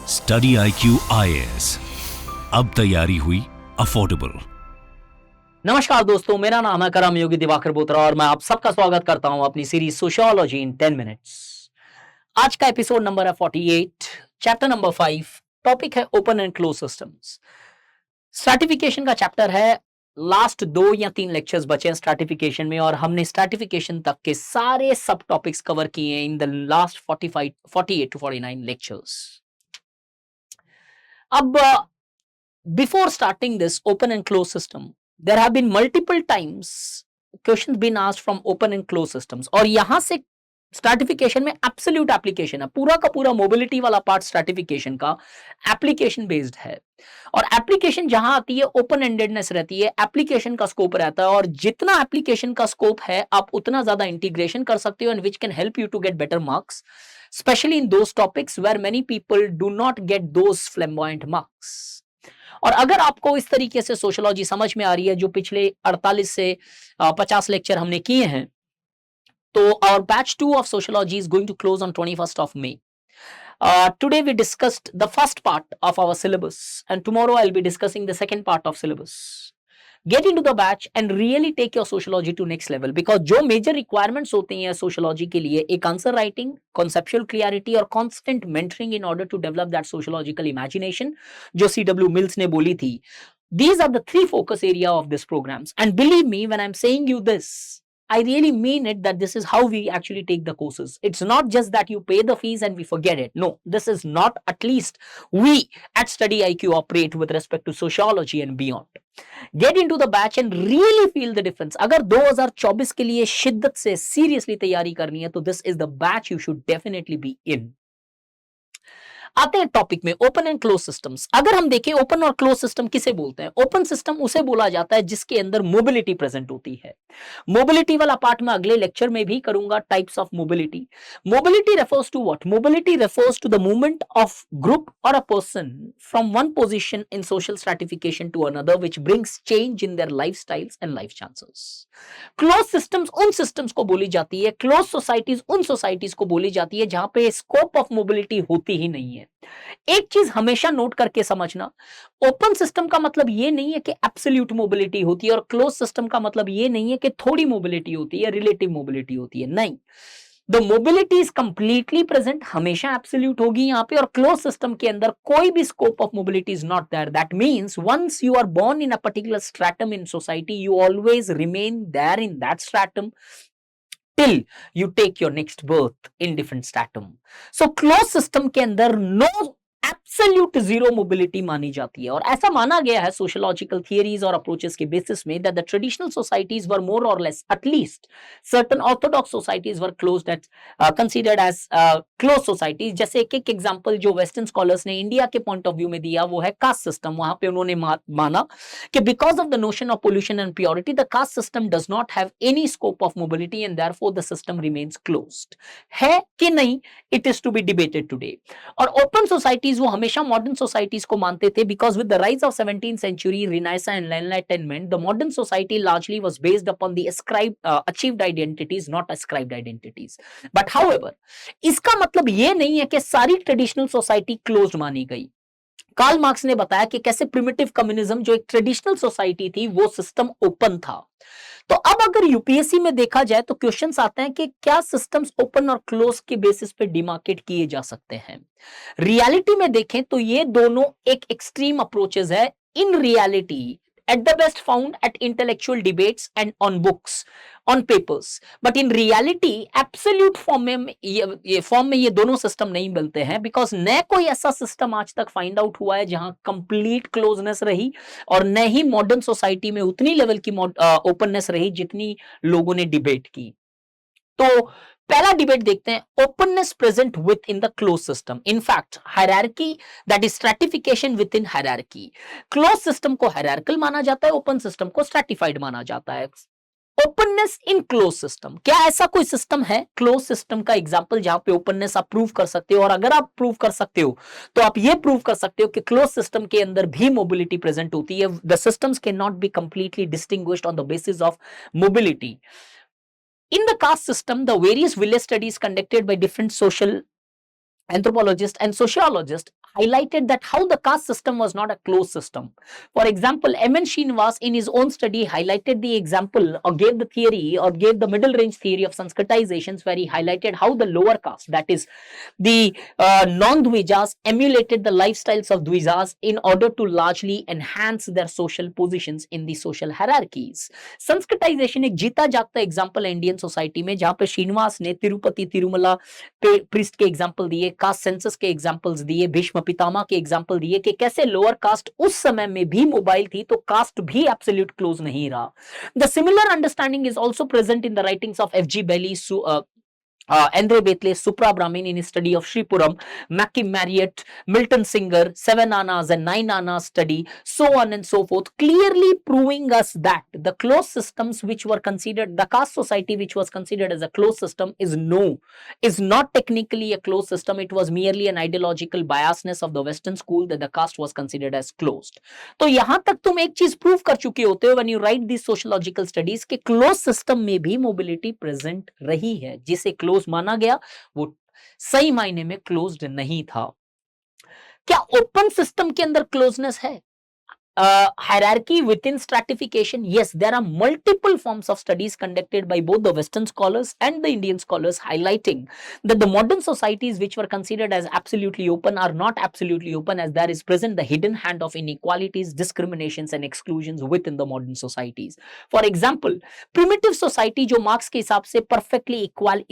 Study IQ IAS, अब तैयारी हुई अफोर्डेबल। नमस्कार दोस्तों, मेरा नाम है कर्मयोगी दिवाकर बोत्रा और मैं आप सबका स्वागत करता हूं अपनी सीरीज सोशियोलॉजी इन 10 मिनट्स। आज का एपिसोड नंबर है 48, चैप्टर नंबर 5। टॉपिक है open and close systems. Stratification का चैप्टर है। लास्ट 2 या 3 लेक्चर्स बचे हैं स्ट्रैटिफिकेशन में और हमने स्ट्रैटिफिकेशन तक के सारे सब टॉपिक्स कवर किए हैं in the last 48 to 49 lectures. अब before starting this open and closed system, there have been multiple times questions been asked from open and closed systems और यहां से स्ट्रैटिफिकेशन में एब्सोल्यूट एप्लीकेशन है। पूरा का पूरा मोबिलिटी वाला पार्ट स्ट्रैटिफिकेशन का एप्लीकेशन बेस्ड है और एप्लीकेशन जहां आती है ओपन एंडेडनेस रहती है, एप्लीकेशन का स्कोप रहता है और जितना एप्लीकेशन का स्कोप है आप उतना ज्यादा इंटीग्रेशन कर सकते हो and which can help you to get better marks, specially in those topics where many people do not get those flamboyant marks. और अगर आपको इस तरीके से सोशियोलॉजी समझ में आ रही है जो पिछले 48 से 50 लेक्चर हमने किए हैं, तो our batch 2 of sociology is going to close on 21st of May. Today we discussed the first part of our syllabus and tomorrow I'll be discussing the second part of syllabus. Get into the batch and really take your sociology to next level because जो major requirements होते हैं sociology के लिए, एक answer writing, conceptual clarity और constant mentoring in order to develop that sociological imagination जो C.W. Mills ने बोली थी. These are the 3 focus area of this programs and believe me when I'm saying you this, I really mean it that this is how we actually take the courses. It's not just that you pay the fees and we forget it. No, this is not at least we at StudyIQ operate with respect to sociology and beyond. Get into the batch and really feel the difference. अगर 2024 के लिए शिद्दत से seriously तैयारी करनी है तो this is the batch you should definitely be in. आते हैं टॉपिक में, ओपन एंड क्लोज सिस्टम्स। अगर हम देखें ओपन और क्लोज सिस्टम किसे बोलते हैं? ओपन सिस्टम उसे बोला जाता है जिसके अंदर मोबिलिटी प्रेजेंट होती है। मोबिलिटी वाला पार्ट मैं अगले लेक्चर में भी करूंगा, types of mobility. Mobility refers to what? Mobility refers to the movement of group और a person from one position in social stratification to another which brings change in their lifestyles and life chances. Close systems उन systems को बोली जाती है, close societies उन societies को बोली जाती है जहां पे स्कोप ऑफ मोबिलिटी होती ही नहीं है। एक चीज हमेशा नोट करके समझना, ओपन सिस्टम का मतलब ये नहीं है कि एब्सोल्यूट मोबिलिटी होती है और क्लोज सिस्टम का मतलब ये नहीं है कि थोड़ी मोबिलिटी होती है, रिलेटिव मोबिलिटी होती है। नहीं, the mobility is completely present, हमेशा एब्सोल्यूट होगी यहां पे। और क्लोज सिस्टम के अंदर कोई भी scope of mobility is not there. That means once you are born in a particular stratum in society, you always remain there in that stratum till you take your next birth in different stratum. So closed system के अंदर no absolute zero mobility मानी जाती है और ऐसा माना गया है सोशियोलॉजिकल थियरीज और अप्रोचेस के बेसिस में that the traditional societies were more or less, at least certain orthodox societies were closed at considered as close societies. जैसे एक एग्जांपल जो वेस्टर्न स्कॉलर्स ने इंडिया के पॉइंट ऑफ व्यू में दिया वो है कास्ट सिस्टम। वहां पे उन्होंने माना कि because of the notion of pollution and purity the caste system does not have any scope of mobility and therefore the system remains closed. है कि नहीं, it is to be debated today. और open societies वो हमेशा modern societies को मानते थे because with the rise of 17th century Renaissance and Enlightenment, the modern society largely was based upon the achieved identities, not ascribed identities. But however, इसका मतलब ये नहीं है कि सारी ट्रेडिशनल सोसाइटी क्लोज्ड मानी गई। कार्ल मार्क्स ने बताया कि कैसे प्रिमिटिव कम्युनिज्म जो एक ट्रेडिशनल सोसाइटी थी वो सिस्टम ओपन था। तो अब अगर यूपीएससी में देखा जाए तो क्वेश्चंस आते हैं कि क्या सिस्टम्स ओपन और क्लोज के बेसिस पे डिमार्केट किए जा सकते हैं। रियलिटी में देखें तो ये दोनों एक एक्सट्रीम अप्रोचेस है। In reality at the best found at intellectual debates and on books, on papers, but in reality absolute form में ये दोनों सिस्टम नहीं मिलते हैं बिकॉज न कोई ऐसा सिस्टम आज तक फाइंड आउट हुआ है जहां कंप्लीट क्लोजनेस रही और न ही मॉडर्न सोसाइटी में उतनी लेवल की ओपननेस रही जितनी लोगों ने डिबेट की। तो पहला डिबेट देखते हैं, openness present with in the close system. In fact hierarchy, that is stratification with in hierarchy. Close system को हायरार्कल माना जाता है, ओपन सिस्टम को स्ट्रैटिफाइड माना जाता है। ओपननेस इन क्लोज सिस्टम, क्या ऐसा कोई सिस्टम है क्लोज सिस्टम का एग्जांपल जहां पे ओपननेस आप प्रूव कर सकते हो? और अगर आप प्रूव कर सकते हो तो आप ये प्रूव कर सकते हो कि क्लोज सिस्टम के अंदर भी मोबिलिटी प्रेजेंट होती है। The systems can not be completely distinguished on the basis of mobility. In the caste system, the various village studies conducted by different social anthropologist and sociologist highlighted that how the caste system was not a closed system. For example, M.N. Srinivas in his own study highlighted the example or gave the theory or gave the middle range theory of Sanskritizations, where he highlighted how the lower caste, that is the non-Dvijas, emulated the lifestyles of Dvijas in order to largely enhance their social positions in the social hierarchies. Sanskritization एक जीता जागता example है Indian society में, जहां पे श्रीनिवास ने Tirupati Tirumala priest के example दिए, कास्ट सेंसस के एग्जाम्पल्स दिए, भीष्म पितामह के एग्जाम्पल दिए कि कैसे लोअर कास्ट उस समय में भी मोबाइल थी तो कास्ट भी एब्सोल्यूट क्लोज नहीं रहा. The similar understanding is also present in the writings of F.G. Belly, Andre Betle, Supra Brahmin in his study of Sripuram, Mackie Marriott, Milton Singer, 7 Annas and 9 Annas study, so on and so forth, clearly proving us that the closed systems which were considered, the caste society which was considered as a closed system is not technically a closed system. It was merely an ideological biasness of the Western school that the caste was considered as closed. तो यहां तक तुम एक चीज prove कर चुके होते हो when you write these sociological studies कि closed system में भी mobility present रही है, जिसे क्लोज माना गया वो सही मायने में क्लोज्ड नहीं था. क्या ओपन सिस्टम के अंदर क्लोजनेस है? Hierarchy within stratification, yes, there are multiple forms of studies conducted by both the Western scholars and the Indian scholars highlighting that the modern societies which were considered as absolutely open are not absolutely open, as there is present the hidden hand of inequalities, discriminations and exclusions within the modern societies. For example, primitive society जो marks के हिसाब से perfectly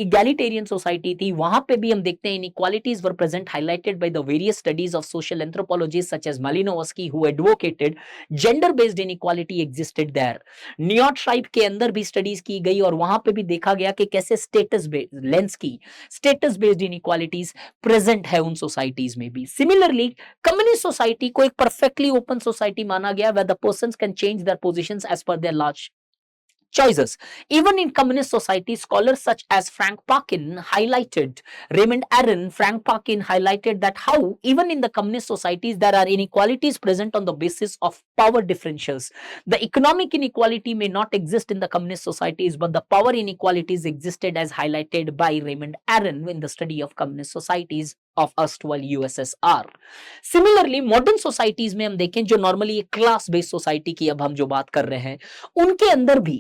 egalitarian society थी, वहां पे भी हम देखते हैं inequalities were present, highlighted by the various studies of social anthropologists such as Malinowski, who advocated gender based inequality existed there. नियॉट ट्राइब के अंदर भी स्टडीज की गई और वहां पे भी देखा गया कि कैसे स्टेटस बेस्ड लेंस की स्टेटस बेस्ड इनइक्वालिटीज प्रेजेंट है उन सोसाइटीज में भी. सिमिलरली कम्युनिस्ट सोसाइटी को एक परफेक्टली ओपन सोसाइटी माना गया where the persons can change their positions as per their large choices. Even in communist society, scholars such as Frank Parkin highlighted, Raymond Aron, Frank Parkin highlighted that how even in the communist societies there are inequalities present on the basis of power differentials. The economic inequality may not exist in the communist societies, but the power inequalities existed, as highlighted by Raymond Aron in the study of communist societies of erstwhile USSR. Similarly, modern societies में हम देखें जो normally class based society की अब हम जो बात कर रहे हैं, उनके अंदर भी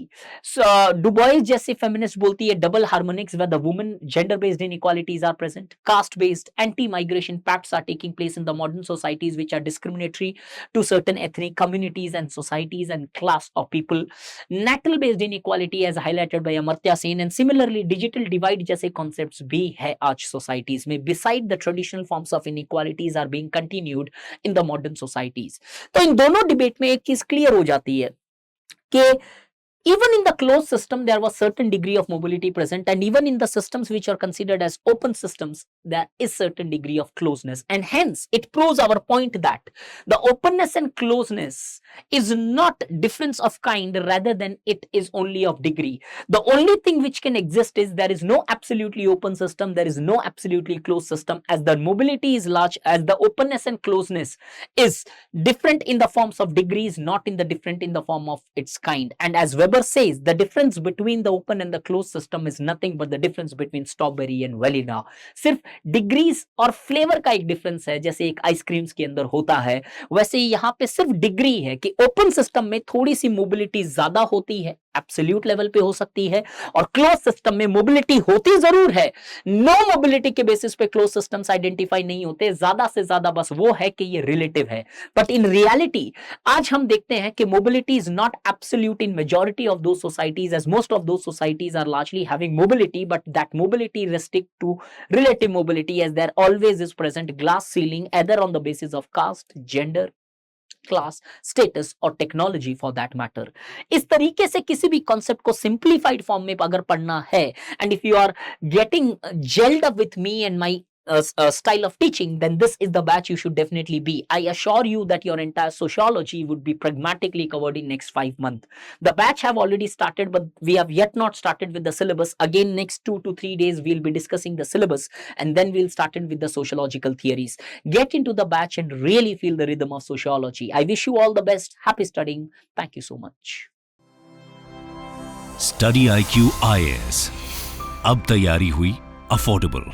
डुबॉइस जैसे फेमिनिस्ट बोलती है double harmonics where the women gender based inequalities are present, caste based anti migration pacts are taking place in the modern societies which are discriminatory to certain ethnic communities and societies and class of people, natal based inequality as highlighted by Amartya Sen, and similarly digital divide जैसे concepts भी है आज societies में. Beside the traditional forms of inequalities are being continued in the modern societies. तो इन दोनों debate में एक चीज क्लियर हो जाती है कि even in the closed system there was certain degree of mobility present, and even in the systems which are considered as open systems there is certain degree of closeness, and hence it proves our point that the openness and closeness is not difference of kind, rather than it is only of degree. The only thing which can exist is there is no absolutely open system, there is no absolutely closed system, as the mobility is large, as the openness and closeness is different in the forms of degrees, not in the different in the form of its kind. And as Weber says, the difference between the open and the closed system is nothing but the difference between strawberry and vanilla. सिर्फ degrees और flavour का एक difference है, जैसे एक ice creams के अंदर होता है, वैसे ही यहाँ पे सिर्फ डिग्री है कि ओपन सिस्टम में थोड़ी सी मोबिलिटी ज्यादा होती है, एब्सोल्यूट लेवल पे हो सकती है, और क्लोज सिस्टम में मोबिलिटी होती जरूर है. नो मोबिलिटी के बेसिस पे क्लोज सिस्टम्स आइडेंटिफाई नहीं होते, ज्यादा से ज्यादा बस वो है कि ये रिलेटिव है. बट इन रियलिटी आज हम देखते हैं कि mobility is not absolute in majority of those societies, as most of those societies are largely having mobility, but that mobility restrict to relative mobility, as there always is present glass ceiling either on the basis of caste, gender, class, status और technology for that matter. इस तरीके से किसी भी concept को simplified form में अगर पढ़ना है, and if you are getting gelled up with me and my style of teaching, then this is the batch you should definitely be. I assure you that your entire sociology would be pragmatically covered in next 5 months. The batch have already started, but we have yet not started with the syllabus. Again, next 2 to 3 days we'll be discussing the syllabus, and then we'll start in with the sociological theories. Get into the batch and really feel the rhythm of sociology. I wish you all the best. Happy studying. Thank you so much. StudyIQ IAS. अब तैयारी हुई affordable.